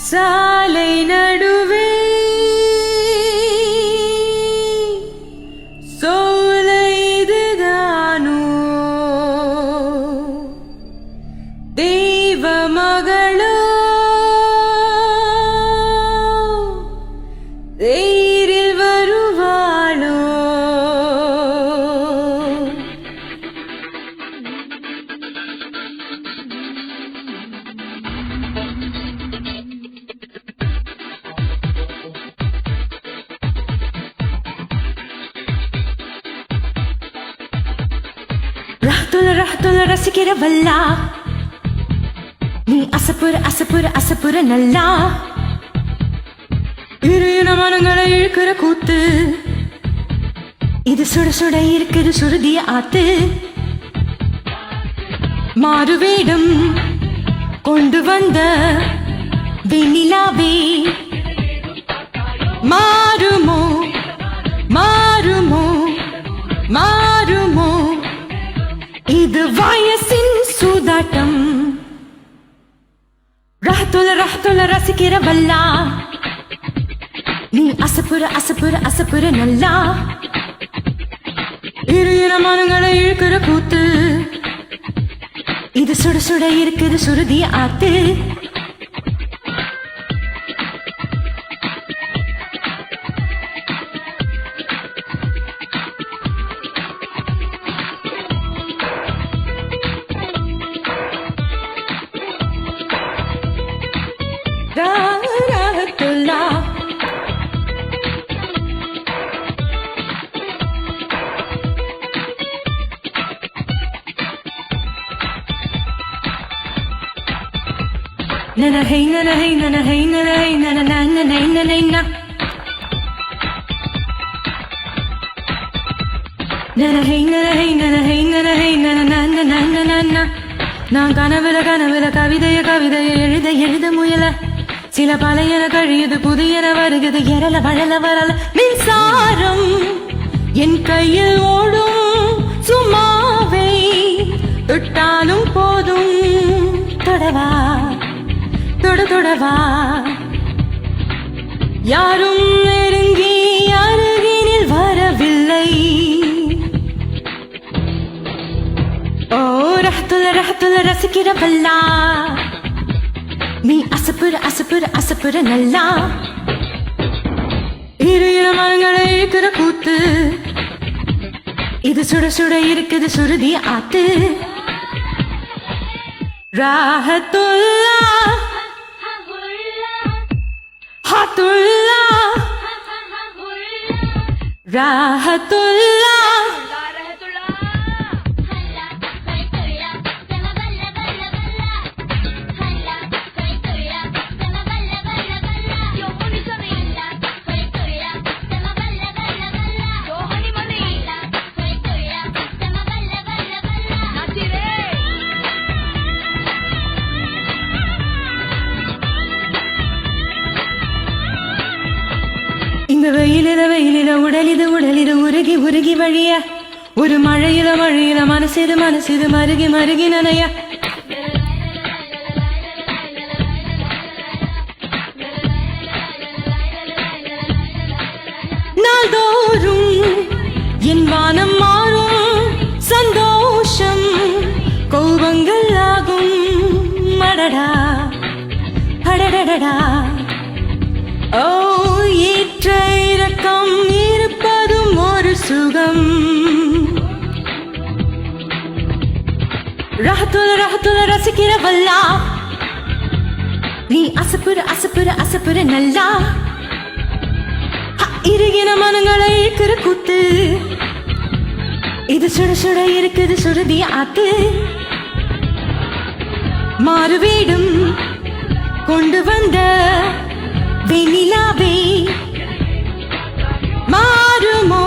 சாலை நடுவே சோலை இதுதானோ தெய்வ மகளோ தேரில் வருவாளோ ரஹ்துல ரசிக்கிறவல்ல நீ அசப்புற நல்லா இரு மனங்களை இழுக்கிற கூத்து இது சுட சுட இருக்குது சுருதிய ஆத்து மாறுவேடம் கொண்டு வந்த வெண்ணிலாவே மாறுமோ மாறுமோ மாறுமோ இது வயசின் சூதாட்டம் ரஹ்துல ரசிக்கிறவல்ல நீ அசப்புற நல்லா இரு மனங்களை இழுக்கிற கூத்து இது சுட சுட இருக்குது சுருதிய ஆத்து nana hey nana hey nana hey nana hey nana nana nana nana nana hey nana hey nana hey nana hey nana nana nana nana நான் கனவுல கவிதைய எழுத முயல சில பழையன கழியுது புதியன வருகிறது எரல வளல வரல மின்சாரம் என் கையில் ஓடும் சும்மாவை தொட்டாலும் போதும் தொடவா தொடவா யாரும் நெருங்கி அருகினில் வரவில்லை ஓ ரஹ்துல ரசிக்கிறவல்ல நீ அசப்புற நல்லா இரு மனங்களை இழுக்கிற கூத்து இது சுட சுட இருக்குது சுருதிய ஆத்து ராஹத்துல்லா ராஹத்துல்லா இந்த வெயிலில உடலிது உருகி வழிய ஒரு மழையில மனசிது மருகி நனைய நாள்தோறும் என் வானம் மாறும் சந்தோஷம் கோபங்கள் ஆகும் மடடா அடடடடா ஓ ஏற்ற இறக்கம் இருப்பதும் ஒரு சுகம் ரஹ்துல ரசிக்கிறவல்ல நீ அசப்புற நல்லா இறுகின மனங்களை இழுக்கிற கூத்து இது சுட சுட இருக்குது சுருதிய ஆத்து மாறுவேடம் கொண்டு வந்த வெண்ணிலாவே மாறுமோ